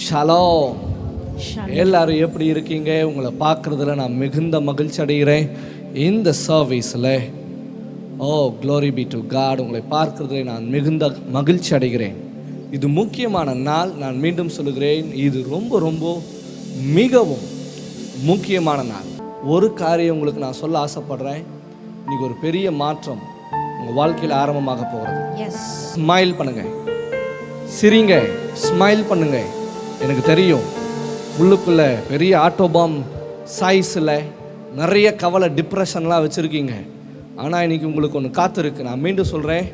Shalom. எல்லாரும் எப்படி இருக்கீங்க? உங்களை பார்க்குறதுல நான் மிகுந்த மகிழ்ச்சி அடைகிறேன். இந்த சர்வீஸில் க்ளோரி பி டு காட், உங்களை பார்க்குறதுல நான் மிகுந்த மகிழ்ச்சி அடைகிறேன். இது முக்கியமான நாள். நான் மீண்டும் சொல்லுகிறேன், இது ரொம்ப ரொம்ப மிகவும் முக்கியமான நாள். ஒரு காரியம் உங்களுக்கு நான் சொல்ல ஆசைப்படுறேன். இன்னைக்கு ஒரு பெரிய மாற்றம் உங்கள் வாழ்க்கையில் ஆரம்பமாக போகிறது. ஸ்மைல் பண்ணுங்க, சிரிங்க, ஸ்மைல் பண்ணுங்க. எனக்கு தெரியும் உள்ளுக்குள்ள பெரிய ஆட்டோபாம் சைஸில் நிறைய கவலை, டிப்ரெஷன்லாம் வச்சுருக்கீங்க. ஆனால் இன்னைக்கு உங்களுக்கு ஒன்று காத்திருக்கு. நான் மீண்டும் சொல்கிறேன்,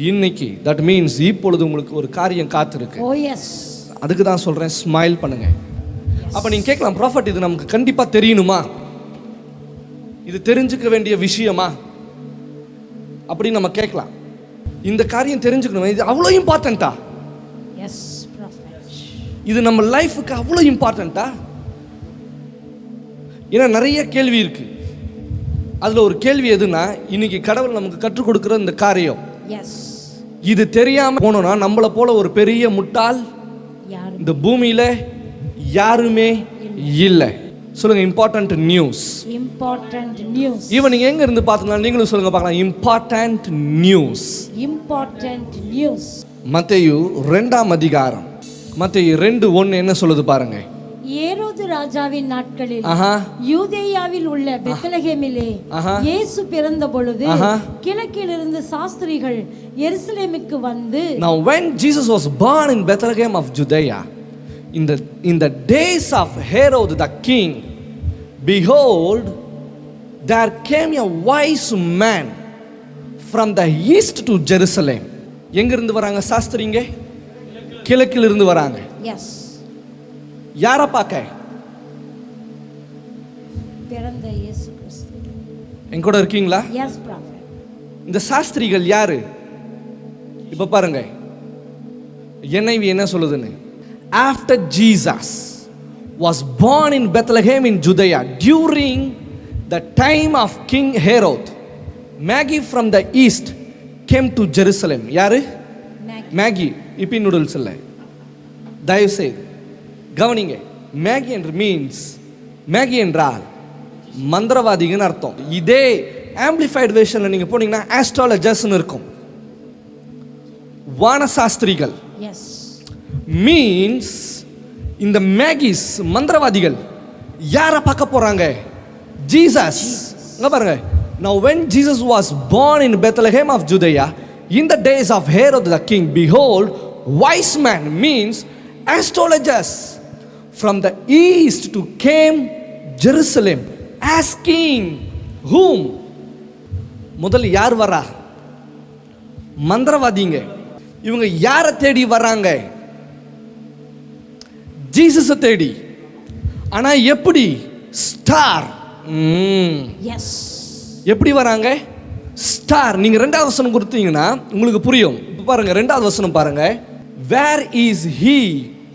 இன்னைக்கு தட் மீன்ஸ் இப்பொழுது உங்களுக்கு ஒரு காரியம் காத்திருக்கு. அதுக்கு தான் சொல்கிறேன், ஸ்மைல் பண்ணுங்க. அப்போ நீங்கள் கேட்கலாம், ப்ராஃபட் இது நமக்கு கண்டிப்பாக தெரியணுமா? இது தெரிஞ்சுக்க வேண்டிய விஷயமா அப்படின்னு நம்ம கேட்கலாம். இந்த காரியம் தெரிஞ்சுக்கணும், இது அவ்வளோ இம்பார்ட்டண்ட்டா? இது நம்ம லைஃபுக்கு அவ்வளோ இம்பார்ட்டண்ட்டா? ஏன்னா நிறைய கேள்வி இருக்கு. அதில் ஒரு கேள்வி எதுனா, இன்னைக்கு கடவுள் நமக்கு கற்றுக் கொடுக்குற இந்த காரியம் இது தெரியாம போனோம்னா நம்மளை போல ஒரு பெரிய முட்டாள் இந்த பூமியில யாருமே இல்லை. சொல்லுங்க, இம்பார்ட்டன்ட் நியூஸ். ஈவன் நீங்க எங்க இருந்து பார்த்தீங்கன்னா நீங்களும் சொல்லுங்க பார்க்கலாம், இம்பார்ட்டன்ட் நியூஸ். மத்தேயு 2ஆம் அதிகாரம், மத்தேயு 2:1 என்ன சொல்லுது பாருங்க. ஏரோது ராஜாவின் நாட்களில் யூதேயாவில் உள்ள பெத்லகேமிலே இயேசு பிறந்த பொழுது கிழக்கிலிருந்து சாஸ்திரிகள் எருசலேமுக்கு வந்து. Now when Jesus was born in Bethlehem of Judea, in the days of Herod the king, behold, there came a wise man from the east to Jerusalem. எங்க இருந்து வராங்க சாஸ்திரிங்க? கிழக்கில் இருந்து வராங்க. யாரை பார்க்க? பிறந்த இயேசு கிறிஸ்து. என் கூட இருக்கீங்களா? இந்த சாஸ்திரிகள் யாரு? இப்ப பாருங்க NIV என்ன சொல்லுதுன்னு. After Jesus was born in Bethlehem in Judea during the time of King Herod, Magi from the east came to Jerusalem. யாரு? மேகி. இப்பி நூடுல்ஸ் இல்லை, தயவு செய்து கவனிங்க. மேகி என்று மீன்ஸ், மேகி என்றால் மந்திரவாதிகன்னு அர்த்தம். இதே ஆம்பிளிஃபைடு வெர்ஷன்ல நீங்க போனீங்கன்னா ஆஸ்ட்ராலஜர்ஸ்னு இருக்கும். வானசாஸ்திரிகள் மீன்ஸ் இந்த மேகிஸ் மந்திரவாதிகள் யாரை பார்க்க போறாங்க? ஜீசஸ். இங்க பாருங்க. Now when Jesus was born in Bethlehem of Judea in the days of Herod the king, behold, wise man means astrologers from the east to came Jerusalem asking whom? முதல்ல யார் வரா? மந்திரவாதிங்க. இவங்க யாரை தேடி வராங்க? ஜீசஸை தேடி. ஆனா எப்படி? ஸ்டார். எப்படி வராங்க? ஸ்டார். நீங்க 2வது வசனம் கொடுத்தீங்கன்னா உங்களுக்கு புரியும். இப்ப பாருங்க 2வது வசனம் பாருங்க. Where is he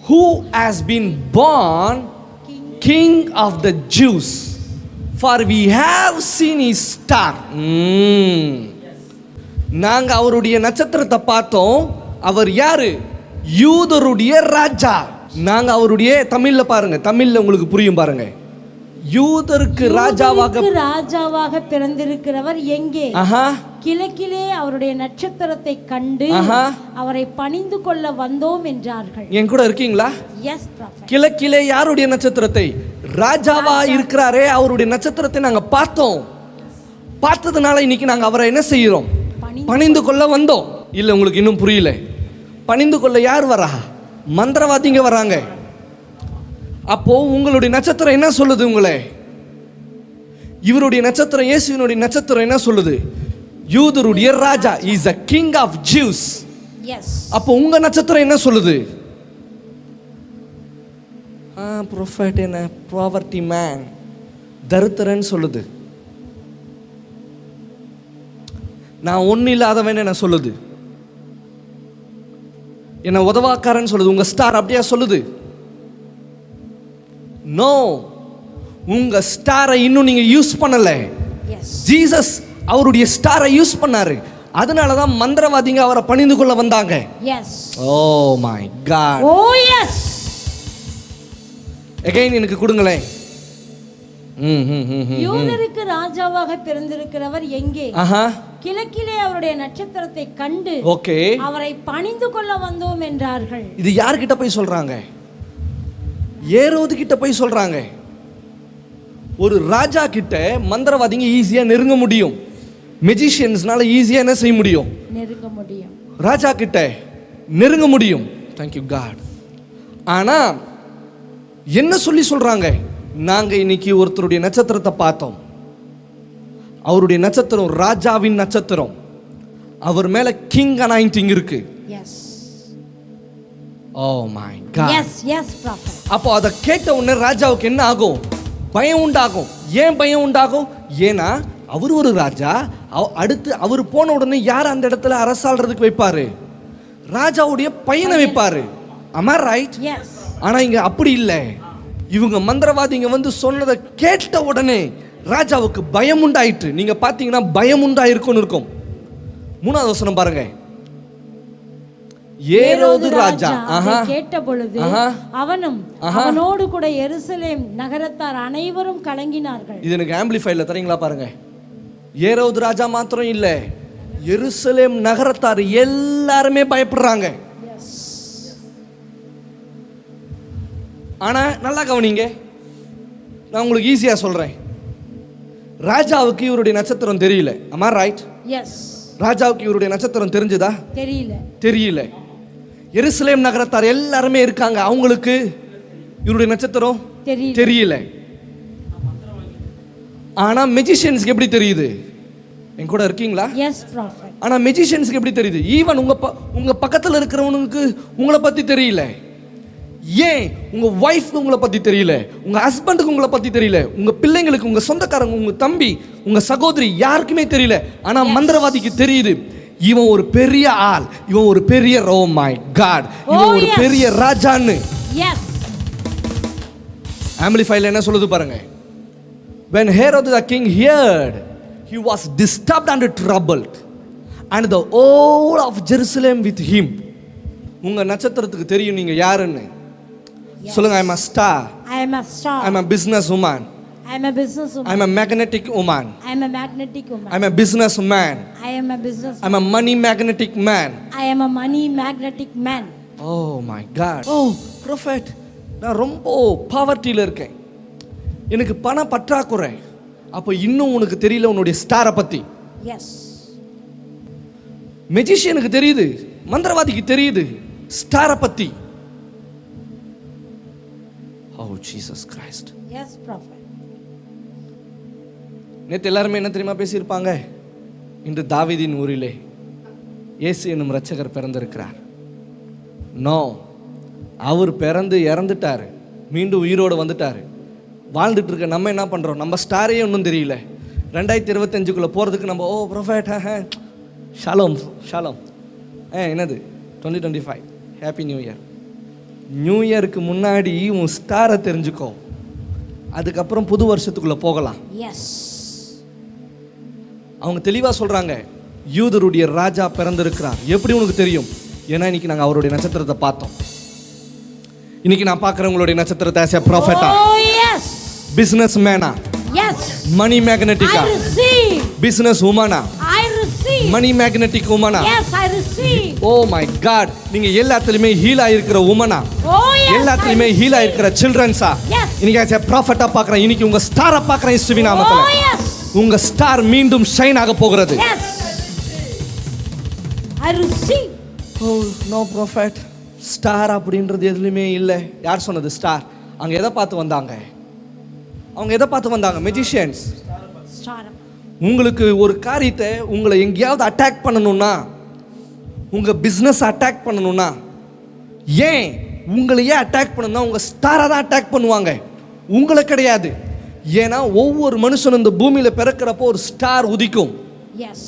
who has been born King of the Jews? For we have seen his star. நாங்க அவருடைய நட்சத்திரத்தை பார்த்தோம். அவர் யாரு? யூதருடைய ராஜா. நாங்க அவருடைய, தமிழ்ல பாருங்க, தமிழ்ல உங்களுக்கு புரியும் பாருங்க. யூதருக்கு ராஜாவாக பிறந்திருக்கிறவர் எங்கே? கிழக்கிலே அவருடைய நட்சத்திரத்தை கண்டு அவரை பணிந்து கொள்ள வந்தோம் என்றார்கள். என் கூட இருக்கீங்களா? கிழக்கிலே யாருடைய நட்சத்திரத்தை? ராஜாவா இருக்கிறாரே அவருடைய நட்சத்திரத்தை நாங்க பார்த்தோம். பார்த்ததுனால இன்னைக்கு நாங்க அவரை என்ன செய்யறோம்? பணிந்து கொள்ள வந்தோம். இல்ல, உங்களுக்கு இன்னும் புரியல. பணிந்து கொள்ள யார் வரா? மந்திரவாதிங்க வராங்க. அப்போ உங்களுடைய நட்சத்திரம் என்ன சொல்லுது? உங்களே இவருடைய நட்சத்திரம், இயேசுவினுடைய நட்சத்திரம் என்ன சொல்லுது? யூதருடைய ராஜா, is a king of Jews. அப்போ உங்க நட்சத்திரம் என்ன சொல்லுது? prophet என்ன? poverty man, தரித்திரன் சொல்லுது. நான் ஒன்னும் இல்லாதவன் என்ன சொல்லுது? என்ன உதவாக்காரன் சொல்லுது. உங்க ஸ்டார் அப்படியா சொல்லுது? நோ, உங்க ஸ்டாரை இன்னும் நீங்க யூஸ் பண்ணல. ஜீசஸ் அவருடைய ஸ்டாரை யூஸ் பண்ணாரு. அதனால தான் மந்திரவாதிங்க அவரை பணிந்து கொள்ள வந்தாங்க. Yes. Oh my God. Oh yes. Again எனக்கு கொடுங்களேன். யூதருக்கு ராஜாவாக பிறந்திருக்கிறவர் எங்கே? ஆஹா. கிழக்கிலே அவருடைய நட்சத்திரத்தை கண்டு ஓகே அவரை பணிந்து கொள்ள வந்தோம் என்றார்கள். இது யார்கிட்ட போய் சொல்றாங்க? ஏரோது கிட்ட போய் சொல்றாங்க. ஒரு ராஜா கிட்ட மந்திரவாதிங்க ஈஸியா நெருங்க முடியும். மெஜிஷியன்ஸ்னால ஈஸியா என்ன செய்ய முடியும்? நெருங்க முடியும். ராஜா கிட்ட நெருங்க முடியும். Thank you God. ஆனா என்ன சொல்லி சொல்றாங்க? நாங்க இன்னைக்கு ஒருத்தருடைய நட்சத்திரத்தை பார்த்தோம். அவருடைய நட்சத்திரம் ராஜாவின் நட்சத்திரம். அவர் மேல கிங் அனாயிண்டிங் இருக்கு. Yes. Oh my God. Yes yes prophet. அப்போ அதை கேட்ட உடனே ராஜாவுக்கு என்ன ஆகும்? பயம் உண்டாகும். ஏன் பயம் உண்டாகும்? ஏன்னா அவர் ஒரு ராஜா. அடுத்து அவர் போன உடனே யார் அந்த இடத்துல அரசாள்றதுக்கு வைப்பாரு? ராஜாவுடைய பையனை வைப்பாரு. am I right? எஸ். ஆனா இங்க அப்படி இல்லை. இவங்க மந்திரவாதிங்க வந்து சொன்னதை கேட்ட உடனே ராஜாவுக்கு பயம் உண்டாயிற்று. நீங்க பாத்தீங்கன்னா பயம் உண்டாயிருக்கும்னு இருக்கும். 3வது வசனம் பாருங்க. ஏரோது ராஜா கேட்ட பொழுது அவனும் அவனோடு கூட எருசலேம் நகரத்தார் அனைவரும் கலங்கினார்கள். இது எனக்கு ஆம்பிளிஃபைல தரீங்களா பாருங்க. ஏரோது ராஜா மாத்திரம் இல்ல, எருசலேம் நகரத்தார் எல்லாருமே பயப்படுறாங்க. ஆனா நல்லா கவனிங்க, நான் உங்களுக்கு ஈஸியா சொல்றேன். ராஜாவுக்கு இவருடைய நட்சத்திரம் தெரியல. am I right? எஸ். ராஜாவுக்கு இவருடைய நட்சத்திரம் தெரிஞ்சதா? தெரியல. எருசலேம் நகரத்தார் எல்லாருமே இருக்காங்க, அவங்களுக்கு இவருடைய நட்சத்திரம் தெரியல. ஆனா மெஜிஷியன்ஸ்க்கு எப்படி தெரியுது? என் கூட இருக்கீங்களா? Yes prophet. ஆனா மெஜிஷியன்ஸ்க்கு எப்படி தெரியுது? ஈவன் உங்க பக்கத்துல இருக்கிறவனுக்கு உங்களை பத்தி தெரியல. ஏன்? உங்க வைஃப்க்கு உங்களை பத்தி தெரியல, உங்க ஹஸ்பண்டுக்கு உங்களை பத்தி தெரியல, உங்க பிள்ளைங்களுக்கு, உங்க சொந்தக்காரங்க, உங்க தம்பி, உங்க சகோதரி யாருக்குமே தெரியல. ஆனா மந்திரவாதிக்கு தெரியுது. இவன் ஒரு பெரிய ஆள், இவன் ஒரு பெரிய ஓ மை காட், இவன் ஒரு பெரிய ராஜான்னு. எஸ். ஆம்பிளிஃபைல என்ன சொல்லுது பாருங்க. when Herod the king heard, he was disturbed and troubled, and the whole of Jerusalem with him. உங்க நட்சத்திரத்துக்கு தெரியும் நீங்க யாருன்னு. சொல்லுங்க. I am a star. I am a star. I am a business woman. I am a business woman. I am a magnetic woman. I am a magnetic woman. I am a businessman. I am a business. I am a money magnetic man. I am a money magnetic man. Oh my God. Oh prophet, நான் ரொம்ப பாவர்ட்டில இருக்கேன், எனக்கு பண பற்றாக்குறை. அப்போ இன்னும் உனக்கு தெரியல உன்னுடைய ஸ்டாரை பத்தி. எஸ். மெஜிஷியனுக்கு தெரியுது, மந்திரவாதிக்கு தெரியுது ஸ்டாரை பத்தி. Oh Jesus Christ. Yes prophet. நேற்று எல்லாருமே என்ன தெரியுமா பேசியிருப்பாங்க? இன்று தாவீதின் ஊரிலே இயேசு என்னும் இரட்சகர் பிறந்திருக்கிறார். நோ, அவர் பிறந்து இறந்துட்டாரு, மீண்டும் உயிரோடு வந்துட்டாரு. வாழ்ந்துட்டு இருக்க நம்ம என்ன பண்றோம்? நம்ம ஸ்டாரே ஒன்றும் தெரியல. 2025க்குள்ள போறதுக்கு நம்ம ஓ ப்ரொஃபட் ஷாலோம் ஷாலோம் என்னது 2025 ஹாப்பி நியூ இயர். நியூ இயருக்கு முன்னாடி உன் ஸ்டாரை தெரிஞ்சுக்கோ, அதுக்கப்புறம் புது வருஷத்துக்குள்ள போகலாம். எஸ். அவங்க தெளிவா சொல்றாங்க, யூதருடைய ராஜா பிறந்திருக்கிறார். எப்படி உனக்கு தெரியும்? ஏன்னா இன்னைக்கு நாங்க அவருடைய நட்சத்திரத்தை பார்த்தோம். இன்னைக்கு நான் பார்க்குறேன் உங்களுடைய நட்சத்திரத்தை as a prophet. Oh yes. business man. Yes. money magnetic. I receive. business woman. I receive. money magnetic woman. Yes, I receive. Oh my God, நீங்க எல்லாத்துலயுமே ஹீல் ஆயிருக்கிற woman. Oh yes. எல்லாத்துலயுமே ஹீல் ஆயிருக்கிற children's. Yes. இன்னைக்கு as a prophet பார்க்குறேன், இன்னைக்கு உங்க ஸ்டாரை பார்க்குறேன் இயேசுவின் நாமத்திலே. Oh yes. உங்க ஸ்டார் மீண்டும் ஷைன் ஆக போகிறது. Yes. I receive. Oh no prophet, star அப்படின்றது எதுலையுமே இல்லை. யார் சொன்னது ஸ்டார்? அங்க எதை பார்த்து வந்தாங்க? அவங்க எதை பார்த்து வந்தாங்க? மெஜிஷியன்ஸ். ஸ்டார். உங்களுக்கு ஒரு காரியத்தை உங்களை எங்கேயாவது அட்டாக் பண்ணணும்னா, உங்க பிசினஸ் அட்டாக் பண்ணணும்னா, ஏன் உங்களையே அட்டாக் பண்ணணும்னா உங்க ஸ்டாரை தான் அட்டாக் பண்ணுவாங்க, உங்களை கிடையாது. ஏன்னா ஒவ்வொரு மனுஷனும் இந்த பூமியில பிறக்கிறப்போ ஒரு ஸ்டார் உதிக்கும். எஸ்.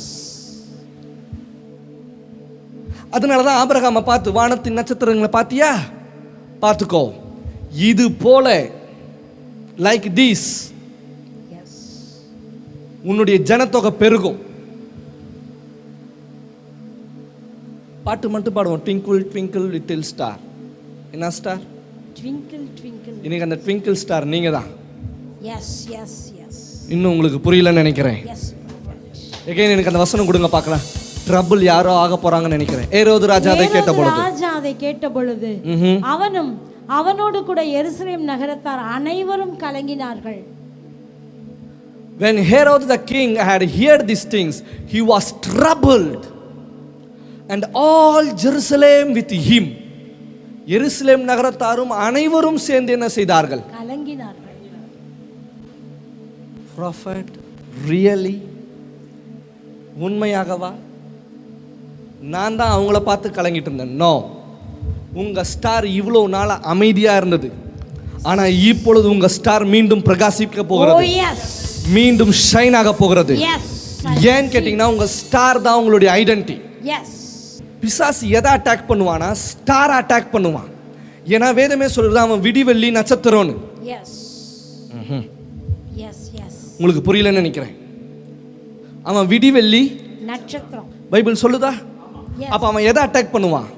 அதனாலதான் ஆபிரகாமை பார்த்து, வானத்தின் நட்சத்திரங்களை பார்த்தியா, பார்த்துக்கோ, இது போல லைக் தீஸ் உன்னுடைய ஜனத்தொகை பெருகும். பாட்டு மட்டும் பாடுவோம், ட்விங்கிள் ட்விங்கிள் லிட்டில் ஸ்டார். என்ன ஸ்டார்? Twinkle, twinkle. இன்னைக்கு அந்த ட்விங்கிள் ஸ்டார் நீங்க தான். Yes, yes, yes. இன்னும் உங்களுக்கு புரியலன்னு நினைக்கிறேன். Yes, prophet. எகைன் எனக்கு அந்த வசனம் கொடுங்க பார்க்கலாம். ட்ரபிள் யாரோ ஆக போறாங்கன்னு நினைக்கிறேன். ஏரோது ராஜா அதை கேட்ட பொழுது ராஜா அதை கேட்ட பொழுது அவனும் அவனோடு கூட எருசலேம் நகரத்தார் அனைவரும் கலங்கினார்கள். When Herod the king had heard these things, he was troubled, and all Jerusalem with him. எருசலேம் நகரத்தாரும் அனைவரும் சேர்ந்து என்ன செய்தார்கள்? கலங்கினார்கள். Prophet, really? உண்மையாகவா? நான் தான் அவங்கள பார்த்து கலங்கிட்டு இருந்தேன். நோ, உங்க ஸ்டார் இவ்வளவு நாள் அமைதியா இருந்தது, ஆனா இப்பொழுது உங்க ஸ்டார் மீண்டும் பிரகாசிக்க Oh போகிறது, yes. மீண்டும் ஷைன் ஆக போகிறது. Yes. ஏன் கேட்டீங்கன்னா உங்க ஸ்டார் தான் உங்களுடைய ஐடென்டிட்டி. Yes. பிசாசு எதை அட்டாக் பண்ணுவானா? ஸ்டார் அட்டாக் பண்ணுவான். ஏன்னா வேதமே சொல்றது அவன் விடிவெள்ளி நட்சத்திரம்னு. Yes. Yes, yes. உங்களுக்கு புரியலன்னு நினைக்கிறேன். அவன் விடிவெள்ளி நட்சத்திரம். பைபிள் சொல்லுதா? Yes. அப்ப அவன் எதை அட்டாக் பண்ணுவான்?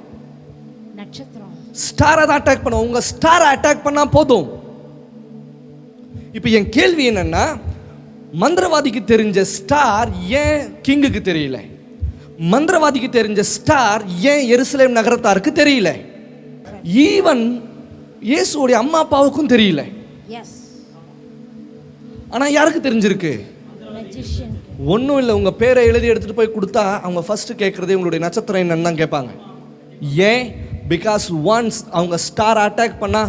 நட்சத்திரம். ஸ்டாரை தான் அட்டாக் பண்ணுவான். உங்க ஸ்டாரை அட்டாக் பண்ணா போதும். இப்போ என் கேள்வி என்னன்னா, மந்திரவாதிக்கு தெரிஞ்ச ஸ்டார் ஏன் கிங்குக்கு தெரியல? மந்திரவாதிக்கு தெரிஞ்ச ஸ்டார் ஏன் எருசலேம் நகரத்தாருக்கு தெரியல? ஈவன் இயேசுவோட அம்மா அப்பாவுக்கும் தெரியல. Yes. ஆனா யாருக்கு தெரிஞ்சிருக்கு? Magician. ஒன்றும் இல்லை, உங்க பேரை எழுதி எடுத்துட்டு போய் கொடுத்தா அவங்க ஃபர்ஸ்ட் கேட்கறதே உங்களுடைய நட்சத்திரம் என்னன்னு தான் கேட்பாங்க. ஏன்? பிகாஸ் ஒன்ஸ் அவங்க ஸ்டார் அட்டாக் பண்ணா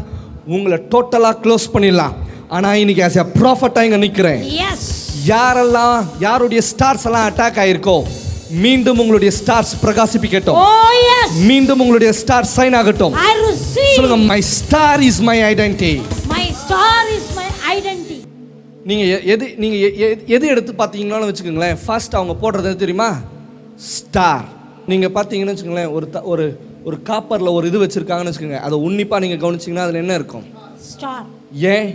உங்களை டோட்டலா க்ளோஸ் பண்ணிடலாம். ஆனா இன்னைக்கு ஆஸ் எ ப்ராஃபட்டா இங்க நிக்கிறேன். Yes. யாரெல்லாம் யாருடைய ஸ்டார்ஸ் எல்லாம் அட்டாக் ஆயிருக்கோ, மீண்டும் உங்களுடைய ஸ்டார்ஸ் பிரகாசிப்பிக்கட்டும். Oh yes. மீண்டும் உங்களுடைய ஸ்டார் சைன் ஆகட்டும். I receive. சொல்லுங்க, my star is my identity. My star is my identity. நீங்க எது எடுத்து பார்த்தீங்கன்னாலும் வச்சுக்கோங்களேன், ஃபர்ஸ்ட் அவங்க போடுறது எது தெரியுமா? ஸ்டார். நீங்க பார்த்தீங்கன்னு வச்சுக்கோங்களேன், ஒரு காப்பரில் ஒரு இது வச்சிருக்காங்கன்னு வச்சுக்கோங்க, அதை உன்னிப்பா நீங்க கவனிச்சிங்கன்னா அதில் என்ன இருக்கும்? Star. ஏன்?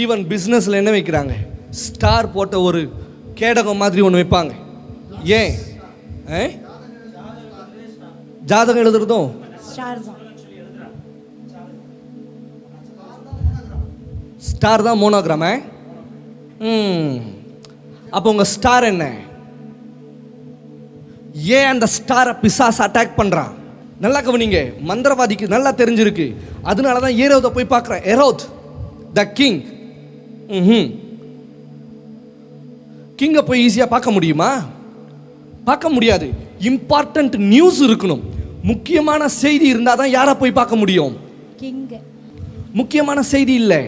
ஈவன் பிஸ்னஸில் என்ன வைக்கிறாங்க? ஸ்டார் போட்ட ஒரு கேடகம் மாதிரி ஒன்று வைப்பாங்க. ஏன்? ஜாதகம் எழுதுறதும் Star தான். ஸ்டார் தான் மோனோகிராம். அப்போ உங்க ஸ்டார் என்ன? ஏன் அந்த ஸ்டாரை பிசாசு அட்டாக் பண்றான்? நல்லா கவனிங்க, மந்திரவாதிக்கு நல்லா தெரிஞ்சிருக்கு. அதனால தான் ஏரோதை போய் பார்க்குறேன். ஏரோத் த கிங். கிங்கை போய் ஈஸியாக பார்க்க முடியுமா? பார்க்க முடியாது. இம்பார்ட்டன்ட் நியூஸ் இருக்கணும், முக்கியமான செய்தி இருந்தால் தான் யாரை போய் பார்க்க முடியும்? King. முக்கியமான செய்தி இல்லை.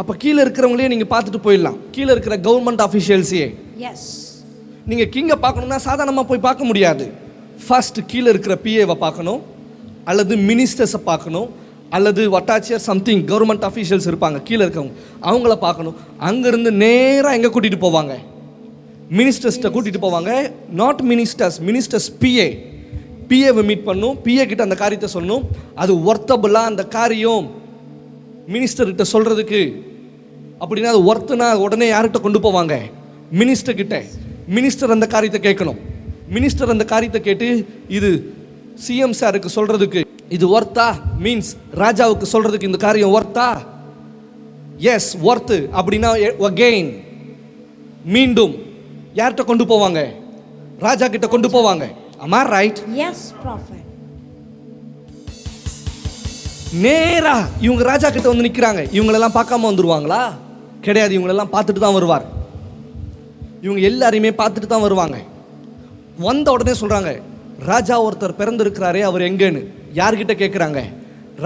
அப்போ கீழே இருக்கிறவங்களே நீங்கள் பார்த்துட்டு போயிடலாம், கீழே இருக்கிற கவர்மெண்ட் ஆஃபீஷியல்ஸையே. Yes. நீங்கள் கிங்கை பார்க்கணும்னா சாதாரணமாக போய் பார்க்க முடியாது. ஃபர்ஸ்ட் கீழே இருக்கிற பிஏவை பார்க்கணும், அல்லது மினிஸ்டர்ஸை பார்க்கணும், அல்லது வட்டாட்சியர் சம்திங் கவர்மெண்ட் அஃபீஷியல்ஸ் இருப்பாங்க கீழே இருக்கவங்க, அவங்கள பார்க்கணும். அங்கேருந்து நேராக எங்கே கூட்டிகிட்டு போவாங்க? மினிஸ்டர்ஸ்ட்டை கூட்டிகிட்டு போவாங்க. நாட் மினிஸ்டர்ஸ் பிஏவை மீட் பண்ணும். பிஏ கிட்ட அந்த காரியத்தை சொல்லணும். அது ஒர்த்தபுளாக அந்த காரியம் மினிஸ்டர்கிட்ட சொல்கிறதுக்கு அப்படின்னா அது ஒர்த்துனா உடனே யார்கிட்ட கொண்டு போவாங்க? மினிஸ்டர் கிட்ட. மினிஸ்டர் அந்த காரியத்தை கேட்கணும். மினிஸ்டர் அந்த காரியத்தை கேட்டு இது சிஎம் சாருக்கு சொல்கிறதுக்கு இது ஒர்த்தா, மீன்ஸ் ராஜாவுக்கு சொல்கிறதுக்கு இந்த காரியம் ஒர்த்தா? S, worth. அப்படின்னா அகெயின் மீண்டும் யார்கிட்ட கொண்டு போவாங்க? ராஜா கிட்ட கொண்டு போவாங்க. Am I right? Yes, prophet. நேரா இவங்க ராஜா கிட்ட வந்து நிற்கிறாங்க. இவங்களெல்லாம் பார்க்காம வந்துருவாங்களா? கிடையாது, இவங்களெல்லாம் பார்த்துட்டு தான் வருவார். இவங்க எல்லாரையுமே பார்த்துட்டு தான் வருவாங்க. வந்த உடனே சொல்கிறாங்க, ராஜா ஒருத்தர் பிறந்திருக்கிறாரே, அவர் எங்கேன்னு யார்கிட்ட கேட்குறாங்க?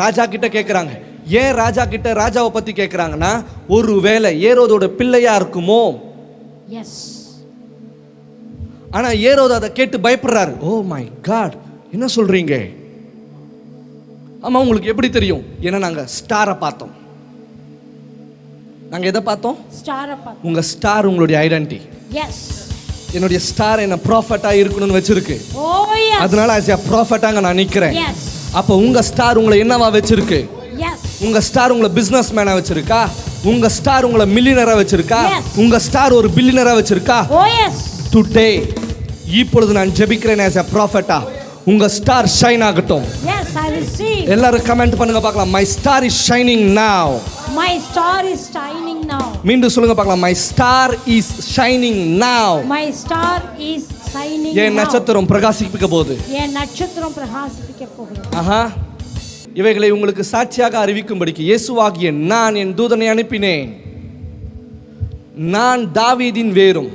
ராஜா கிட்ட கேட்குறாங்க. ஏன் ராஜா கிட்ட ராஜாவை பற்றி கேட்குறாங்கன்னா, ஒரு வேளை ஏரோதோட பிள்ளையா இருக்குமோ. Yes. ஆனால் ஏரோது அதை கேட்டு பயப்படுறாரு. ஓ மை காட், என்ன சொல்கிறீங்க? ஆமாம், உங்களுக்கு எப்படி தெரியும்? ஏன்னா நாங்கள் ஸ்டாரை பார்த்தோம். நாங்கள் எதை பார்த்தோம்? ஸ்டாரை பார்த்தோம். உங்கள் ஸ்டார் உங்களுடைய ஐடென்டிட்டி. எஸ். என்னுடைய ஸ்டார் என்ன ப்ராஃபட்டாக இருக்கணும்னு வச்சிருக்கு. ஓ எஸ். அதனால ஆஸ் எ ப்ராஃபட்டாக நான் நிற்கிறேன். எஸ். அப்போ உங்கள் ஸ்டார் உங்களை என்னவா வச்சிருக்கு? எஸ். உங்கள் ஸ்டார் உங்களை பிஸ்னஸ் மேனாக வச்சிருக்கா? உங்கள் ஸ்டார் உங்களை மில்லியனராக வச்சிருக்கா? Yes. உங்கள் ஸ்டார் ஒரு பில்லியனராக வச்சிருக்கா? ஓ எஸ். டுடே இப்பொழுது நான் ஜெபிக்கிறேன் ஆஸ் எ ப்ராஃபட்டா, உங்க ஸ்டார் ஷைன் ஆகட்டும். எஸ். I receive. எல்லாரும் கமெண்ட் பண்ணுங்க பார்க்கலாம். My star is shining now. My star is shining now. மீண்டும் சொல்லுங்க பார்க்கலாம். My star is shining now. My star is shining N now. நட்சத்திரம் பிரகாசிக்க போகுது. என் நட்சத்திரம் பிரகாசிக்க போகிறது. ஆஹா. இவைகளை உங்களுக்கு சாட்சியாக அறிவிக்கும்படிக்கு இயேசுவாகிய நான் என் தூதனை அனுப்பினேன். நான் தாவீதின் வேரும்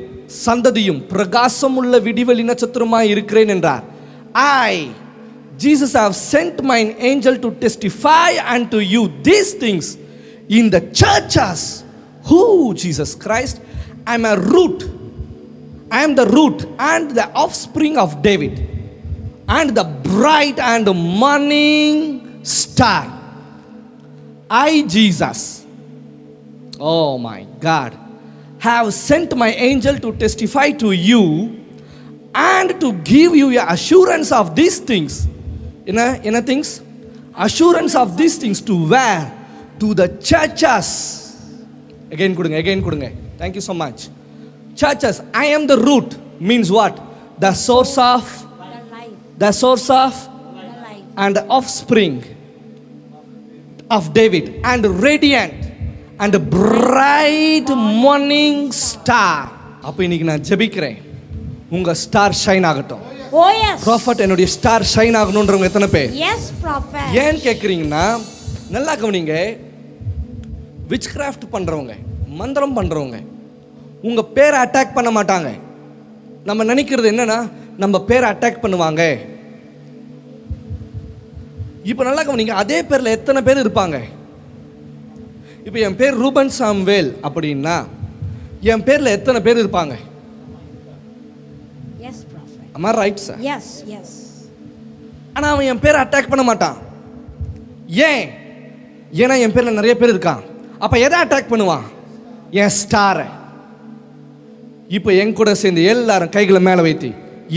சந்ததியும் பிரகாசம் உள்ள விடிவெளி நட்சத்திரமாய் இருக்கிறேன் என்றார். I, Jesus, have sent mine angel to testify unto you these things in the churches. Who? Jesus Christ. I am a root. I am the root and the offspring of David and the bright and morning star. I, Jesus, oh my God, have sent my angel to testify to you and to give you assurance of these things. In a things? Assurance of these things to where? To the churches. Again kudunga. Thank you so much. Churches. I am the root means what? The source of The life. the source of The life. and the offspring of David and radiant and bright morning star. அப்போ இன்னைக்கு நான் ஜெபிக்கிறேன், உங்க star shine ஆகட்டும். Oh yes. Prophet என்னுடைய star shine ஆகணும்ன்றவங்க எத்தனை பேர்? Yes, prophet. ஏன் கேட்குறீங்கன்னா, நல்லா கவனிங்க. விச் கிராஃப்ட் பண்றவங்க, மந்திரம் பண்றவங்க உங்க பேரை அட்டாக் பண்ண மாட்டாங்க. நம்ம நினைக்கிறது என்னன்னா, நம்ம பேரை அட்டாக் பண்ணுவாங்க. இப்போ நல்லா கவனிங்க, அதே பேர்ல எத்தனை பேர் இருப்பாங்க? இப்போ என் பேர் ரூபன் சாம்வேல் அப்படின்னா என் பேர்ல எத்தனை பேர் இருப்பாங்க? Yes, prophet. Am I right, sir? Yes, yes. ஆனால் அவன் என் பேரை அட்டாக் பண்ண மாட்டான். ஏன்? ஏன்னா என் பேரில் நிறைய பேர் இருக்கான். அப்போ எதை அட்டாக் பண்ணுவான்? என் ஸ்டாரை. இப்போ என் கூட சேர்ந்து எல்லாரும் கைகளை மேலே வைத்து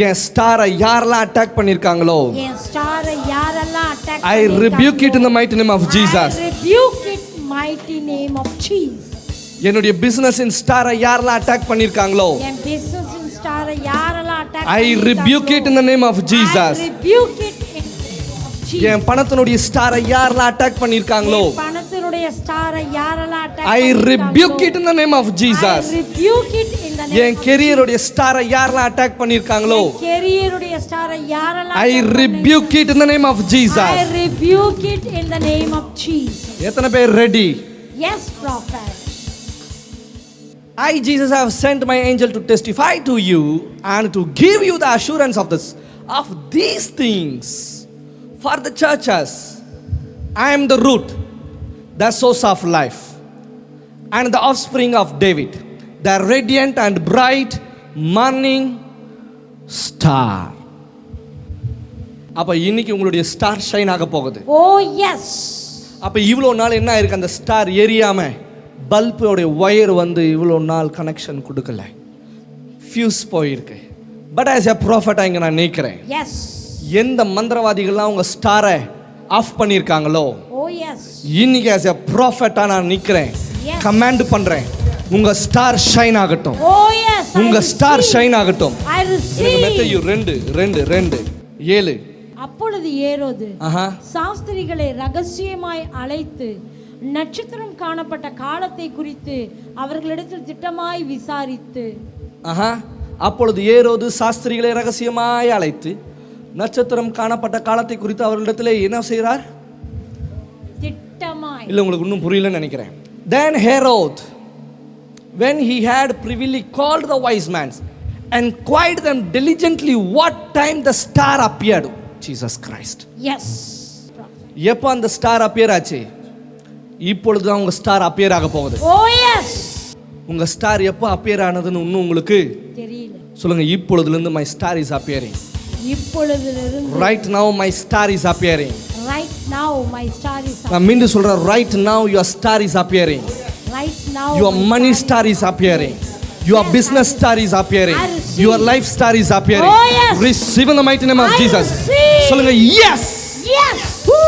என் ஸ்டாரை யாரெல்லாம் அட்டாக் பண்ணியிருக்காங்களோ, என் ஸ்டாரை யாரெல்லாம் attack I rebuke it in the mighty name of Jesus. I rebuke it mighty name of Jesus. என்னுடைய பிசினஸின் ஸ்டாரை யாரெல்லாம் அட்டாக் பண்ணியிருக்காங்களோ, என் business இன் ஸ்டாரை யாரெல்லாம் attack I rebuke it in the name of Jesus. I rebuke it in the name of Jesus. என் பணத்தினுடைய ஸ்டாரை யாரெல்லாம் attack பண்ணியிருக்காங்களோ, என் பணத்தினுடைய ஸ்டாரை யாரெல்லாம் attack I rebuke it in the name of Jesus. I rebuke it in the name N of கெரியருடைய ஸ்டாரை யாரெல்லாம் attack பண்ணியிருக்காங்களோ, கெரியருடைய ஸ்டாரை யாரெல்லாம் I rebuke it in the name of Jesus. I rebuke it in the name of Jesus. எத்தனை பேர் ready? Yes, prophet. I, Jesus, have sent my angel to testify to you and to give you the assurance of these things for the churches. I am the root, the source of life, and the offspring of David, the radiant and bright morning star. அப்ப இன்னைக்கு உங்களுடைய star shine ஆக போகுது. Oh yes. அப்ப இவ்வளோ நாள் என்ன ஆயிருக்கு? அந்த ஸ்டார் எரியாம பல்போடைய ஒயர் வந்து இவ்வளோ நாள் கனெக்ஷன் கொடுக்கல, ஃபியூஸ் போயிருக்கு. பட் ஆஸ் எ ப்ராஃபட் இங்கே நான் நினைக்கிறேன், Yes. எந்த மந்திரவாதிகள்லாம் உங்க ஸ்டாரை ஆஃப் பண்ணியிருக்காங்களோ, Oh yes. இன்னைக்கு ஆஸ் எ ப்ராஃபட்டா நான் நிற்கிறேன், Yes. கமாண்ட் பண்றேன், உங்க ஸ்டார் ஷைன் ஆகட்டும். Oh yes. உங்க ஸ்டார் ஷைன் ஆகட்டும். I receive. மெத்தேயு 2:2-7. அப்பொழுது ஏரோது ஆஹா. சாஸ்திரிகளை ரகசியமாய் அழைத்து நட்சத்திரம் காணப்பட்ட காலத்தை குறித்து அவர்களிடத்தில் திட்டமாய் விசாரித்து. ஆஹா. அப்பொழுது ஏரோது சாஸ்திரிகளை ரகசியமாய் அழைத்து நட்சத்திரம் காணப்பட்ட காலத்தை குறித்து அவர்களிடத்திலே என்ன செய்கிறார்? திட்டமாய். இல்லை, உங்களுக்கு இன்னும் புரியலன்னு நினைக்கிறேன். Then Herod, when he had privily called the wise men, inquired them diligently what time the star appeared. Jesus Christ. Yes. எப்போ அந்த ஸ்டார் அப்பியர் ஆச்சு? இப்பொழுது தான் உங்க ஸ்டார் அப்பியர் ஆக போகுது. Oh yes. உங்க ஸ்டார் எப்போ அப்பியர் ஆனதுன்னு இன்னும் உங்களுக்கு தெரியல. சொல்லுங்க. இப்பொழுதுலேருந்து my star is appearing. இப்பொழுதிலிருந்து. Right now my star is appearing. Right now my star is. நான் மீண்டும் சொல்றேன், right now your star is appearing. Right now. Your my money star is appearing. Your business star is appearing. I receive. Your life star is appearing. Oh yes. Receive in the mighty name of I Jesus. receive. சொல்லுங்க yes. Yes. Woo.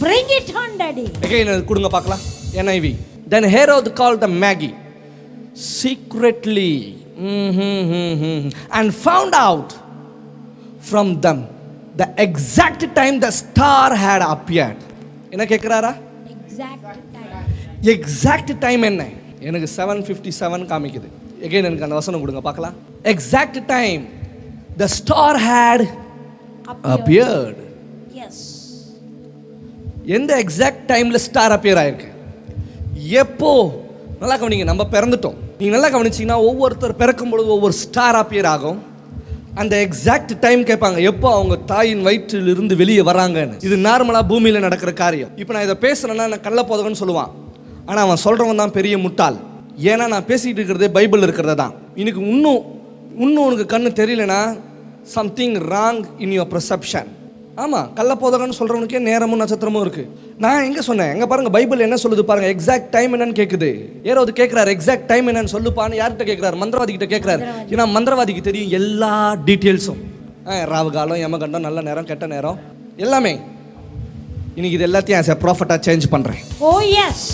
Bring it on, daddy. Again கொடுங்க பார்க்கலாம். NIV. Then Herod called the Magi secretly and found out from them the exact time the star had appeared. என்ன கேட்குறாரா? Exact time என்ன? எனக்கு 7:57 காமிக்குது. Again எனக்கு அந்த வசனம் கொடுங்க பார்க்கலாம். Exact time the star had appeared. Yes. எந்த எக்ஸாக்ட் டைம்ல ஸ்டார் அப்பியர் ஆயிருக்கு? எப்போ? நல்லா கவனிங்க, நம்ம பிறந்துட்டோம். நீங்க நல்லா கவனிச்சீங்கன்னா ஒவ்வொருத்தர் பிறக்கும் பொழுது ஒவ்வொரு ஸ்டார் அப்பியர் ஆகும். அந்த எக்ஸாக்ட் டைம் கேட்பாங்க, எப்போ அவங்க தாயின் வயிற்றில் இருந்து வெளியே வராங்கன்னு. இது நார்மலா பூமியில நடக்கிற காரியம். இப்போ நான் இதை பேசுறேன்னா நான் கள்ளப்போதகன்னு சொல்லுவான், ஆனா அவன் சொல்றவன் தான் பெரிய முட்டாள். ஏன்னா நான் பேசிட்டு இருக்கிறதே பைபிள் இருக்கிறத தான். இன்னைக்கு இன்னும் உனக்கு கண்ணு தெரியலனா something wrong in your perception. ஆமாம், கள்ளப்போதகன்னு சொல்கிறவனுக்கே நேரமும் நட்சத்திரமும் இருக்குது. நான் எங்கே சொன்னேன்? எங்கே பாருங்கள், பைபிள் என்ன சொல்லுது பாருங்கள். எக்ஸாக்ட் டைம் என்னன்னு கேட்குது. ஏறாவது கேட்குறாரு, எக்ஸாக்ட் டைம் என்னன்னு சொல்லுப்பான்னு யார்கிட்ட கேட்குறாரு? மந்திரவாதி கிட்ட கேட்குறாரு. ஏன்னா மந்திரவாதிக்கு தெரியும் எல்லா டீட்டெயில்ஸும். ராவு காலம், யமகண்டம், நல்ல நேரம், கெட்ட நேரம், எல்லாமே. இன்னைக்கு இது எல்லாத்தையும் ஆஸ் எ ப்ராஃபட்டாக சேஞ்ச் பண்ணுறேன். ஓ எஸ்.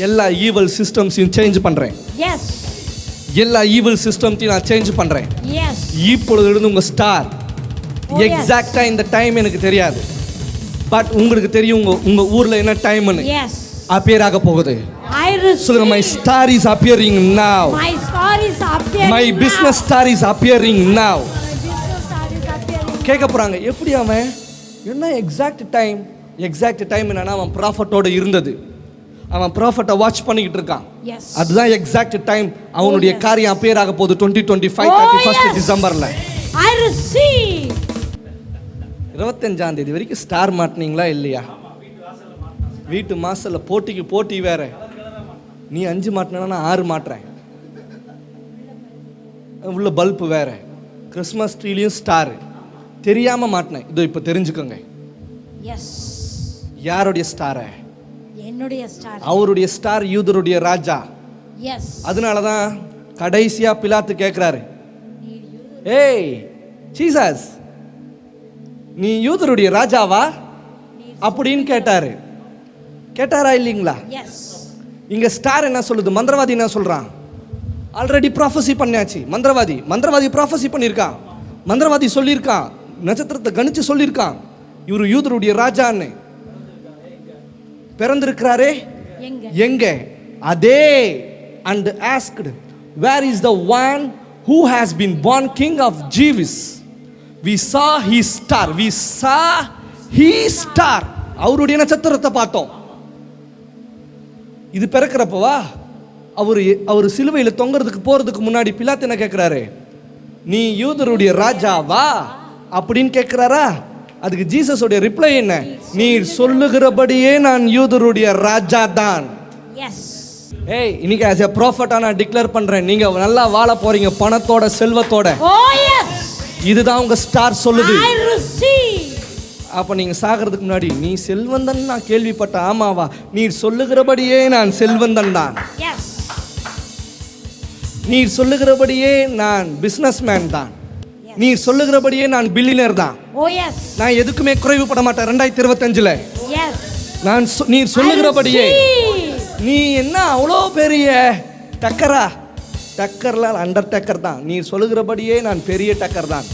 எல்லா ஈவல் சிஸ்டம்ஸையும் சேஞ்ச் பண்ணுறேன். எஸ். எல்லா ஈவல் சிஸ்டம்ஸையும் நான் சேஞ்ச் பண்ணுறேன். எஸ். இப்பொழுது இருந்து உங்கள் ஸ்டார் எக்ஸாக்டா இந்த டைம் எனக்கு தெரியாது, பட் உங்களுக்கு தெரியும் உங்க ஊர்ல என்ன டைம்னு. எஸ். அப்பியர் ஆக போகுது. சொல்லுங்க, my star is appearing now. My star is appearing. My business star is appearing now. My business star is appearing. கேட்க போறாங்க, எப்படி அவன் என்ன எக்ஸாக்ட் டைம்? எக்ஸாக்ட் டைம் என்னன்னா அவன் ப்ராஃபட்டோட இருந்தது. அவன் ப்ராஃபட்டை வாட்ச் பண்ணிக்கிட்டு இருக்கான். அதுதான் எக்ஸாக்ட் டைம். அவனுடைய காரியம் அப்பியர் ஆக போகுது 2025 31 டிசம்பர்ல. I receive. 25ஆம் தேதி வரைக்கும் ஸ்டார் மாட்டினீங்களா இல்லையா? வீட்டு மாசல்ல போட்டிக்கு போட்டி வேற. நீ 5 மாட்டினா நான் 6 மாட்டுறேன். உள்ள பல்பு வேற. கிறிஸ்மஸ் ட்ரீலையும் ஸ்டார் தெரியாம மாட்டினேன். இதோ இப்போ தெரிஞ்சுக்கோங்க. எஸ். யாருடைய ஸ்டார்? என்னுடைய ஸ்டார். அவருடைய ஸ்டார் யூதருடைய ராஜா. எஸ். அதனால தான் கடைசியா பிலாத்து கேட்கிறாரு, ஏய் ஜீசஸ், நீ யூதருடைய ராஜாவா அப்படின்னு கேட்டாரு. கேட்டாரா இல்லீங்களா? எஸ். இங்க ஸ்டார் என்ன சொல்லுது? மந்திரவாதி என்ன சொல்றான்? ஆல்ரெடி ப்ராஃபஸி பண்ணியாச்சு. மந்திரவாதி ப்ராஃபஸி பண்ணியிருக்கான். மந்திரவாதி சொல்லியிருக்கான், நட்சத்திரத்தை கணிச்சு சொல்லியிருக்கான், இவரு யூதருடைய ராஜான்னு. பிறந்திருக்கிறாரே எங்க? அதே. and asked, where is the one who has been born king of Jews? We saw his star. அவருடைய நட்சத்திரத்தை பார்த்தோம். இது பிறக்கிறப்பவா அவர் சிலுவையில் தொங்குறதுக்கு போறதுக்கு முன்னாடி பிலாத்து என்ன கேட்கிறாரு? நீ யூதருடைய ராஜாவா அப்படின்னு கேட்கிறாரா? அதுக்கு ஜீசஸோட ரிப்ளை என்ன? நீ சொல்லுகிறபடியே நான் யூதருடைய ராஜா தான். எஸ். ஏய், இன்னைக்கு as a prophet நான் டிக்ளேர் பண்றேன், நீங்க நல்லா வாழ போறீங்க பணத்தோட, செல்வத்தோட. ஓ எஸ். இதுதான் உங்க ஸ்டார் சொல்லுது. I receive. அப்ப நீங்க சாகிறதுக்கு முன்னாடி, நீ செல்வந்தன் நான் கேள்விப்பட்ட, ஆமாவா? நீ சொல்லுகிறபடியே நான் செல்வந்தன் தான். எஸ். நீ சொல்லுகிறபடியே நான் பிசினஸ்மேன் தான். நீ சொல்லுகிறபடியே நான் பில்லியனர் தான். ஓ எஸ். நான் எதுக்குமே குறைவுபட மாட்டேன் 2025ல. எஸ். நான் நீ சொல்லுகிறபடியே. நீ என்ன அவ்வளோ பெரிய டக்கர்லாம் அண்டர் டக்கர் தான். நீ சொல்லுகிறபடியே நான் பெரிய டக்கர் தான்.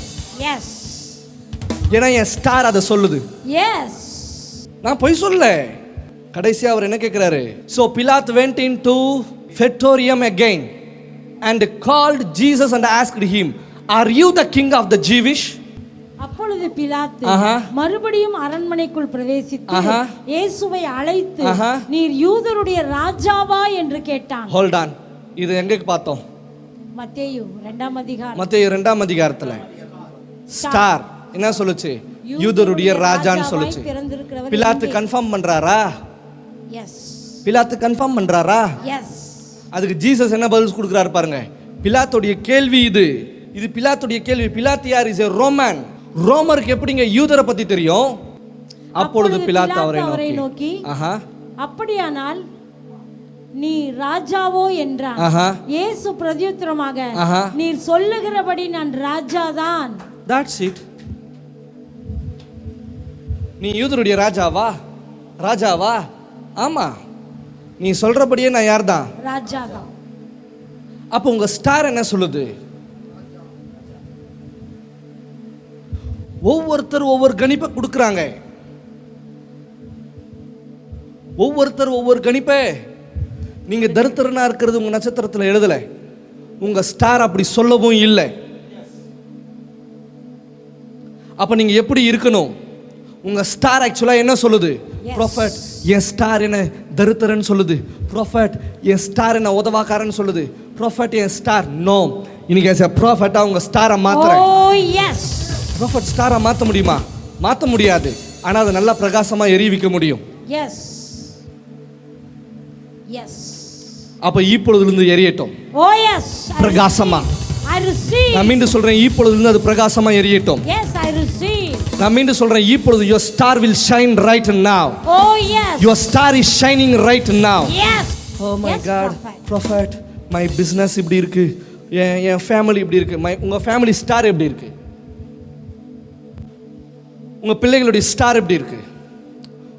எஸ். ஏன்னா என் ஸ்டார் அதை சொல்லுது. எஸ். நான் பொய் சொல்ல. கடைசியா அவர் என்ன கேட்கிறாரு? So Pilate went into Praetorium again and called Jesus and asked him, are you the king of the Jewish? அப்பொழுது பிலாத்து மறுபடியும் அரண்மனைக்குள் பிரவேசித்து இயேசுவை அழைத்து, நீர் யூதருடைய ராஜாவா என்று கேட்டான். Hold on. இது எங்க பார்த்தோம்? மத்தேயு 2ஆம் அதிகாரம். மத்தேயு 2ஆம் அதிகாரத்துல ஸ்டார் என்ன சொல்லுச்சு? யூதருடைய ராஜான்னு சொல்லுச்சு. பிலாத்து கன்ஃபார்ம் பண்றாரா? எஸ். பிலாத்து கன்ஃபார்ம் பண்றாரா? எஸ். அதுக்கு ஜீசஸ் என்ன பதில் கொடுக்குறாரு பாருங்க. பிலாத்துடைய கேள்வி இது பிலாத்துடைய கேள்வி. பிலாத்து யார்? Is a Roman. ரோமருக்கு எப்படிங்க யூதரை பத்தி தெரியும்? அப்பொழுது பிலாத்து அவரை நோக்கி, அப்படியானால் நீ ராஜாவோ என்றான். இயேசு பிரதியுத்தரமாக, நீர் சொல்லுகிறபடி நான் ராஜாதான். That's it. நீ யூதருடைய ராஜாவா? ஆமா, நீ சொல்றபடியே நான் யார் தான்? ராஜாதான். அப்போ உங்க ஸ்டார் என்ன சொல்லுது? ஒவ்வொருத்தர் ஒவ்வொரு கணிப்பை கொடுக்குறாங்க. ஒவ்வொருத்தர் ஒவ்வொரு கணிப்பை. நீங்க தரித்திரனா இருக்கிறது உங்க நட்சத்திரத்தில் எழுதல, உங்க ஸ்டார் அப்படி சொல்லவும் இல்லை. அப்ப நீங்க எப்படி இருக்கணும்? உங்க ஸ்டார் ஆக்சுவலா என்ன சொல்லுது? ப்ராஃபட் என் ஸ்டார் என்ன தரித்திரன்னு சொல்லுது. ப்ராஃபட் என் ஸ்டார் என்ன உதவாக்காரன்னு சொல்லுது. ப்ராஃபட் என் ஸ்டார் நோ. இன்னைக்கு as a prophet உங்க ஸ்டாரை மாத்துறேன். Oh yes. ப்ராஃபட் ஸ்டாரை மாத்த முடியுமா? மாத்த முடியாது. ஆனா அதை நல்லா பிரகாசமா எரிவிக்க முடியும். Yes. Yes. அப்ப இப்பொழுதிலிருந்து எரியட்டும். Oh yes. பிரகாசமா. I receive. நான் மீண்டும் சொல்றேன், இப்பொழுதிலிருந்து அது பிரகாசமா எரியட்டும். Yes, I receive. நான் மீண்டும் சொல்றேன், இப்பொழுது your star will shine right now. Oh yes. Your star is shining right now. Yes. Oh my Yes, God, prophet. prophet, my business இப்படி இருக்கு, என் ஃபேமிலி இப்படி இருக்கு. உங்க ஃபேமிலி ஸ்டார் எப்படி இருக்கு? உங்க பிள்ளைகளுடைய ஸ்டார் எப்படி இருக்கு?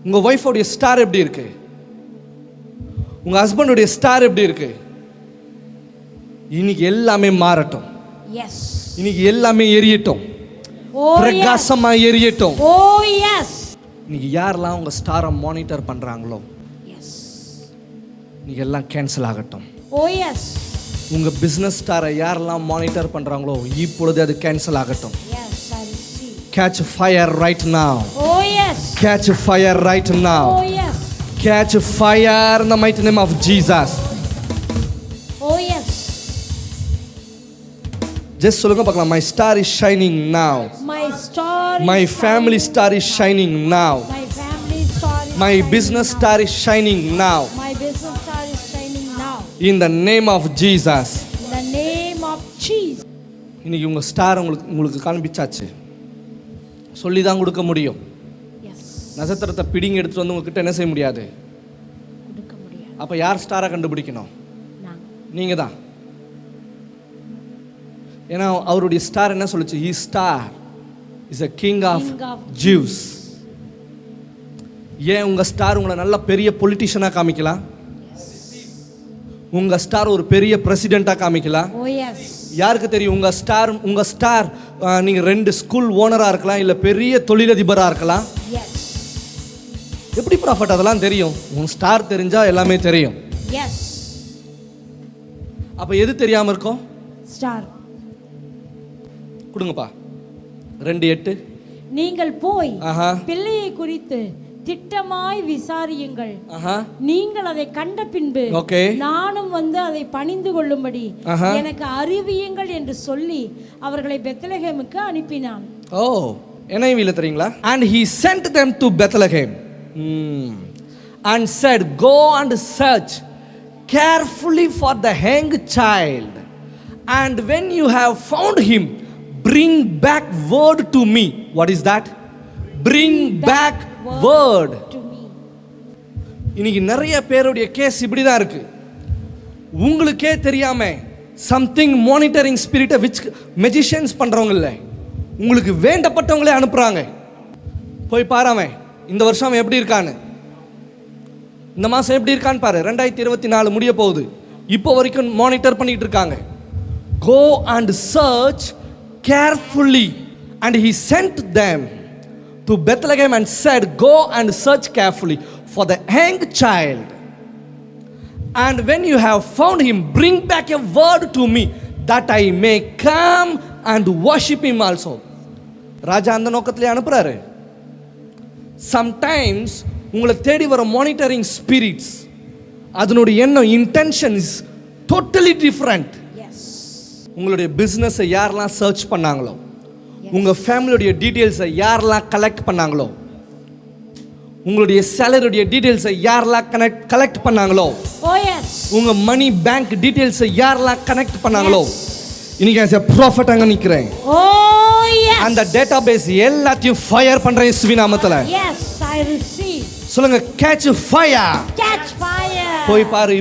உங்க ஒய்ஃபோடைய ஸ்டார் எப்படி இருக்கு? உங்க ஹஸ்பண்டுடைய ஸ்டார் எப்படி இருக்கு? இன்னைக்கு எல்லாமே மாறட்டும். Yes. இன்னைக்கு எல்லாமே எரியட்டும். Oh yes. பிரகாசமா எரியட்டும். Oh yes. இன்னைக்கு யாரெல்லாம் உங்க ஸ்டாரை மானிட்டர் பண்றாங்களோ, Yes. இன்னைக்கு எல்லாம் கேன்சல் ஆகட்டும். Oh yes. உங்க பிசினஸ் ஸ்டாரை யாரெல்லாம் மானிட்டர் பண்றாங்களோ இப்பொழுது அது கேன்சல் ஆகட்டும். Yes, I receive. Catch fire right now. Oh yes. Catch fire right now. Oh yes. Catch fire in the mighty name of Jesus. Oh yes. Just சொல்லுங்க பார்க்கலாம். My star is shining now. My star is My family shining. star is shining now. My family star is My shining business now. star is shining now. My business star is shining now. In the name of Jesus. In the name of Jesus. இன்னைக்கு உங்க star உங்களுக்கு காண்பிச்சாச்சு. சொல்லி தான் கொடுக்க முடியும். Yes. நட்சத்திரத்தை பிடிங்க எடுத்துட்டு வந்து உங்ககிட்ட என்ன செய்ய முடியாது. கொடுக்க முடியாது. அப்ப யார் ஸ்டாரை கண்டுபிடிக்கணும்? நாங்க. நீங்க தான். ஏன்னா அவருடைய ஸ்டார் என்ன சொல்லுச்சு? His star is a king of Jews. ஏன் உங்க ஸ்டார் உங்களை நல்ல பெரிய பொலிட்டிஷியனா காமிக்கலாம். உங்க ஸ்டார் ஒரு பெரிய பிரசிடென்ட்டா காமிக்கலாம். Oh yes. யாருக்கு தெரியும்? உங்க ஸ்டார் நீங்க 2 ஸ்கூல் ஓனரா இருக்கலாம், இல்ல பெரிய தொழிலதிபரா இருக்கலாம். Yes. எப்படி ப்ராஃபட் அதெல்லாம் தெரியும்? உங்க ஸ்டார் தெரிஞ்சா எல்லாமே தெரியும். Yes. அப்ப எது தெரியாம இருக்கும்? Star. கொடுங்கப்பா. 2:8. நீங்கள் போய் ஆஹா. பிள்ளையை குறித்து திட்டமாய் விசாரியுங்கள். ஆஹா. நீங்கள் அதை கண்ட பின்பு Okay. நானும் வந்து அதை பணிந்து கொள்ளும்படி ஆஹா. எனக்கு அறிவியுங்கள் என்று சொல்லி அவர்களை பெத்லகேமுக்கு அனுப்பினான். ஓ, NIV-ல தெரியுங்களா? And he sent them to Bethlehem and said, go and search carefully for the young child, and when you have found him, bring back word to me. What is that? Bring back word to me. இன்னைக்கு நிறைய பேருடைய case இப்படி தான் இருக்கு. உங்களுக்கே தெரியாம something monitoring ஸ்பிரிட்டை which magicians பண்றவங்க இல்லை, உங்களுக்கு வேண்டப்பட்டவங்களே அனுப்புறாங்க. போய் பாராம இந்த வருஷம் அவன் எப்படி இருக்கான்னு, இந்த மாசம் எப்படி இருக்கான்னு பாரு. 2024 முடிய போகுது, இப்போ வரைக்கும் மானிட்டர் பண்ணிட்டு இருக்காங்க. Go and search carefully. And he sent them to Bethlehem and said, go and search carefully for the young child, and when you have found him, bring back a word to me, that I may come and worship him also. ராஜா அந்த நோக்கத்திலே அனுப்புறாரு. Sometimes உங்களை தேடி வர monitoring spirits, அதனுடைய எண்ணம், intention is totally different. Yes. உங்களுடைய பிஸ்னஸை யாரெல்லாம் சர்ச் பண்ணாங்களோ, உங்கள் ஃபேமிலியோடைய டீட்டெயில்ஸை யாரெல்லாம் கலெக்ட் பண்ணாங்களோ, உங்களுடைய சேலரியுடைய டீட்டெயில்ஸை யாரெல்லாம் கலெக்ட் பண்ணாங்களோ, Oh yes. உங்கள் மணி பேங்க் டீட்டெயில்ஸை யாரெல்லாம் கனெக்ட் பண்ணாங்களோ, இன்னைக்கு as a prophet அங்கே நிற்கிறேன். Oh yes. அந்த டேட்டாபேஸ் எல்லாத்தையும் ஃபயர் பண்ணுறேன் இயேசுவின் நாமத்தில். Yes, I receive. சொல்லுங்க, catch fire. Catch fire. போய் பாரு.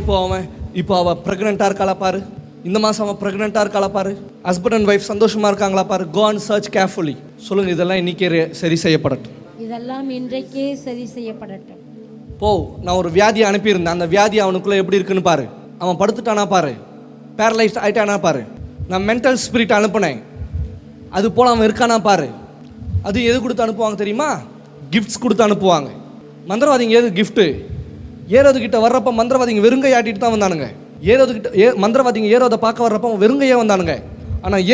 இப்போ அவ பிரெக்னெண்ட்டாக இருக்காளா பாரு. இந்த மாதம் அவன் ப்ரெக்னெண்ட்டாக இருக்காளா பாரு. ஹஸ்பண்ட் அண்ட் ஒய்ஃப் சந்தோஷமாக இருக்காங்களா பாரு. Go and search carefully. சொல்லுங்கள், இதெல்லாம் இன்னைக்கே சரி செய்யப்படட்டும். இதெல்லாம் இன்றைக்கே சரி செய்யப்படட்டும். போ. நான் ஒரு வியாதியை அனுப்பியிருந்தேன், அந்த வியாதி அவனுக்குள்ளே எப்படி இருக்குன்னு பாரு. அவன் படுத்துட்டானா பாரு, பேரலைஸ்ட் ஆகிட்டானா பாரு. நான் மென்டல் ஸ்பிரிட் அனுப்புனேன், அது போல் அவன் இருக்கானா பாரு. அது எது கொடுத்து அனுப்புவாங்க தெரியுமா? கிஃப்ட்ஸ் கொடுத்து அனுப்புவாங்க. மந்திரவாதிங்க எது கிஃப்ட்டு? ஏரோது கிட்ட வர்றப்ப மந்திரவாதிங்க வெறுங்கை ஆட்டிட்டு தான் வந்தானுங்க. ஏரோது கிட்ட மந்திரவாதிங்க ஏரோதை பார்க்க வர்றப்ப வெறுங்கையே வந்தானுங்க. ஆனால்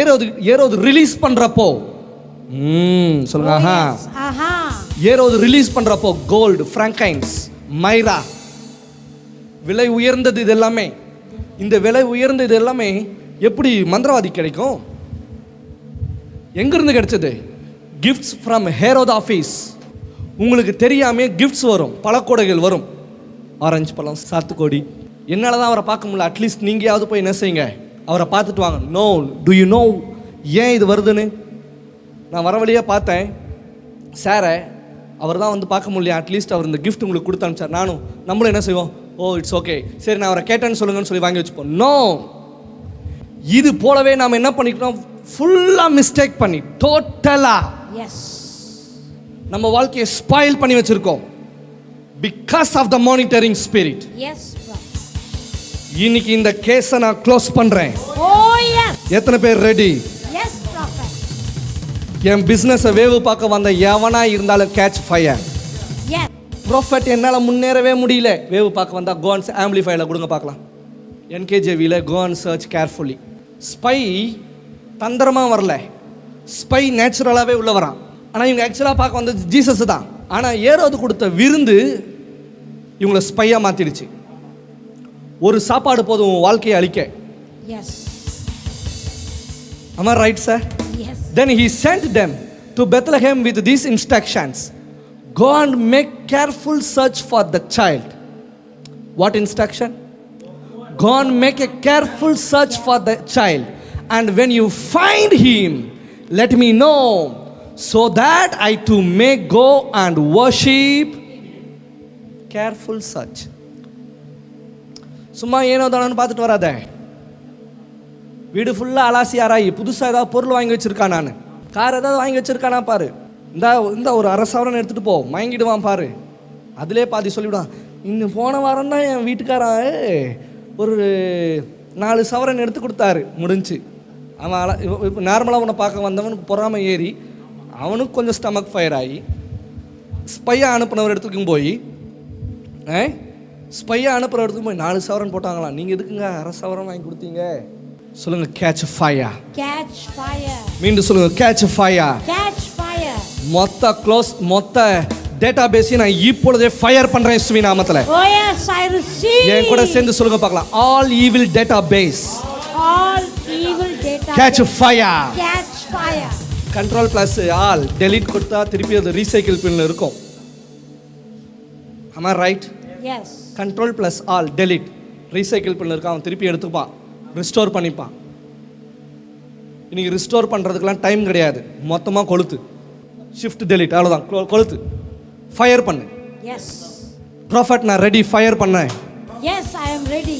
ஏரோது ரிலீஸ் பண்ணுறப்போ சொல்லுங்க ஆஹா, ஏரோது ரிலீஸ் பண்ணுறப்போ கோல்டு, ஃப்ராங்கைன்ஸ், மைரா, விலை உயர்ந்தது. இது எல்லாமே, இந்த விலை உயர்ந்தது எல்லாமே எப்படி மந்திரவாதி கிடைக்கும்? எங்கிருந்து கிடைச்சது? Gifts from Herod office. உங்களுக்கு தெரியாமே கிஃப்ட்ஸ் வரும், பழக்கொடைகள் வரும். ஆரஞ்சு பழம், சாத்துக்கொடி. என்னால் தான் அவரை பார்க்க முடியல, அட்லீஸ்ட் நீங்களாவது போய் என்ன செய்யுங்க, அவரை பார்த்துட்டு வாங்க. நோ, டு யூ நோ ஏன் இது வருதுன்னு? நான் வர வழியாக பார்த்தேன் சாரை, அவர் தான் வந்து பார்க்க முடியல, அட்லீஸ்ட் அவர் இந்த கிஃப்ட் உங்களுக்கு கொடுத்து அனுப்பிச்சார். நானும் நம்மளும் என்ன செய்வோம், ஓ இட்ஸ் ஓகே, சரி நான் அவரை கேட்டேன்னு சொல்லுங்கன்னு சொல்லி வாங்கி வச்சுப்போம். நோ, இது போலவே நாம் என்ன பண்ணிக்கிறோம், ஃபுல்லாக மிஸ்டேக் பண்ணி டோட்டலாக நம்ம வாழ்க்கையை ஸ்பாயில் பண்ணி வச்சிருக்கோம். Because of the monitoring spirit. இன்னைக்கு இந்த கேஸை நான் க்ளோஸ் பண்றேன். எத்தனை பேர் ரெடி? என் பிசினஸை வேவு பார்க்க வந்த எவனா இருந்தாலும் கேட்ச் ஃபயர். ப்ராஃபட் என்னால் முன்னேறவே முடியல. வேவு பார்க்க வந்தா கோ அண்ட் ஆம்பிளிஃபைல கொடுங்க பார்க்கலாம். என்கேஜேவியில் go and search carefully. Spy தந்திரமாக வரல, ஸ்பை நேச்சுரலாகவே உள்ள வரான். ஆனால் இவங்க ஆக்சுவலாக பார்க்க வந்தது ஜீசஸ் தான். ஆனால் ஏரோது கொடுத்த விருந்து இவங்களை ஸ்பையாக மாற்றிடுச்சு. ஒரு சாப்பாடு போதும் உன் வாழ்க்கையை அழிக்க. Am I right, sir? Yes. Then he sent them to Bethlehem with these instructions. Go and make careful search for the child. What instruction? Go and make a careful search for the child. And when you find him, let me know, so that I too may go and worship. Careful search. சும்மா ஏனோ தானு பார்த்துட்டு வராத. வீடு ஃபுல்லாக அலாசி ஆராயி புதுசாக ஏதாவது பொருள் வாங்கி வச்சிருக்கான், நான் கார் ஏதாவது வாங்கி வச்சிருக்கானா பாரு, இந்த ஒரு அரை சவரன் எடுத்துகிட்டு போ, வாங்கிடுவான் பாரு. அதிலே பாதி சொல்லிவிடுவான். இன்னும் போன வாரம் தான் என் வீட்டுக்காரன் ஒரு 4 சவரன் எடுத்து கொடுத்தாரு, முடிஞ்சு. அவன் இப்போ நார்மலாக உன்னை பார்க்க வந்தவனுக்கு பொறாமை ஏறி அவனுக்கு கொஞ்சம் ஸ்டமக் ஃபயர் ஆகி ஸ்பையாக அனுப்புனவர் இடத்துக்கும் போய் ஸ்பையாக அனுப்புகிற இடத்துக்கு போய் 4 சவரன் போட்டாங்களாம். நீங்கள் எதுக்குங்க அரை சவரன் வாங்கி கொடுத்தீங்க? சொல்லுங்க, கேட்ச் ஃபயர். Catch fire. மீண்டும் சொல்லுங்க, கேட்ச் ஃபயர். Catch fire. மொத்த டேட்டாபேஸை நான் இப்பொழுதே ஃபயர் பண்றேன் இயேசுவின் நாமத்திலே. Oh yes, I receive. என் கூட சேர்ந்து சொல்லுங்க பார்க்கலாம். All evil database. All evil database. Catch fire. Catch fire. Control plus all delete கொடுத்தா திருப்பி அது ரீசைக்கிள் பின்ல இருக்கும். Am I right? Yes. Control plus all delete recycle பின்ல இருக்க, அவன் திருப்பி எடுத்துப்பான், ரிஸ்டோர் பண்ணிப்பான். இன்னைக்கு ரிஸ்டோர் பண்றதுக்குலாம் டைம் கிடையாது, மொத்தமா கொளுத்து. ஷிஃப்ட் delete அவ்வளவுதான், கொளுத்து. ஃபயர் பண்ணு. எஸ் ப்ராஃபட், நான் ரெடி, ஃபயர் பண்ணேன். Yes, I am ready.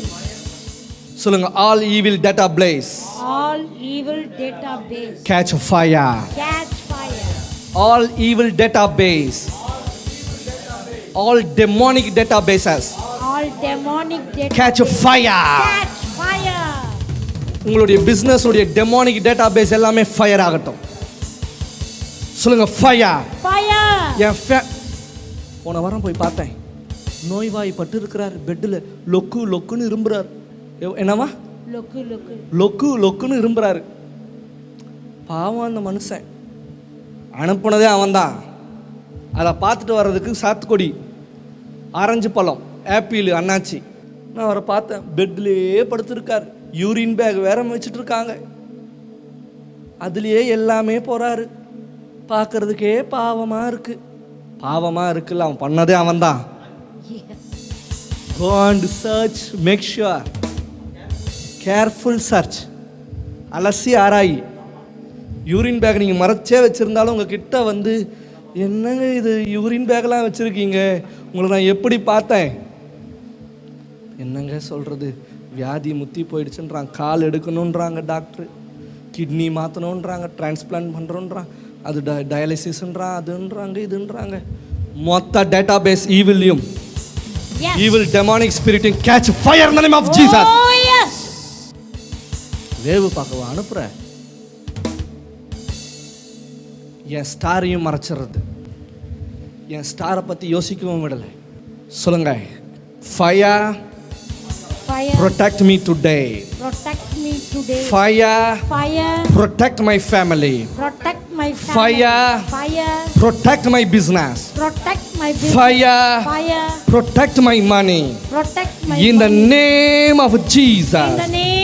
சொல்லுங்க, all evil database. All evil database. Catch fire. Catch fire. All evil database. All demonic databases. All demonic data. Catch fire. Catch fire. உங்களுடைய business உடைய demonic database எல்லாமே fire ஆகட்டும். சொல்லுங்க, fire. Fire. போன வாரம் போய் பார்த்தேன், நோய்வாய்ப்பட்டு இருக்கிறார், பெட்டில் லொக்குன்னு இரும்புறார். என்னவா? லொக்குன்னு இரும்புறாரு. பாவம் அந்த மனுஷன். அனுப்புனதே அவன்தான். அதை பார்த்துட்டு வர்றதுக்கு சாத்துக்கொடி, ஆரஞ்சு பழம், ஆப்பிள், அண்ணாச்சி. நான் அவரை பார்த்தேன், பெட்லேயே படுத்துருக்கார். யூரின் பேக் வேற வச்சுட்டு இருக்காங்க, அதுலேயே எல்லாமே போறாரு. பார்க்கறதுக்கே பாவமா இருக்குல்ல, அவன் பண்ணதே அவன் தான். Go and search, make sure, careful search. அலசி ஆராய். யூரின் பேக் நீங்கள் மறைச்சே வச்சுருந்தாலும் உங்கள் கிட்ட வந்து, என்னங்க இது யூரின் பேக்லாம் வச்சுருக்கீங்க, உங்களை நான் எப்படி பார்த்தேன்? என்னங்க சொல்கிறது, வியாதி முத்தி போயிடுச்சுன்றாங்க, கால் எடுக்கணுன்றாங்க டாக்டர், கிட்னி மாற்றணுன்றாங்க, டிரான்ஸ்பிளான்ட் பண்ணுறோன்றாங்க, அது டயாலிசிஸ்ன்றாங்க, அதுன்றாங்க, இதுன்றாங்க. மொத்த டேட்டாபேஸ் ஈவிலையும் ஈவில் டெமானிக் ஸ்பிரிட்டையும் catch fire in the name of Jesus. Oh yes. வேவு பார்க்கவா அனுப்புற? என் ஸ்டாரையும் மறைச்சிடுறது. என் ஸ்டாரை பற்றி யோசிக்கவும் விடலை. சொல்லுங்க, fire Fire, protect me today. protect me today. Fire Fire, protect my family. protect my family. Fire, Fire, protect my business. protect my business. Fire, Fire, protect my money. protect my In the money. name of Jesus. In the name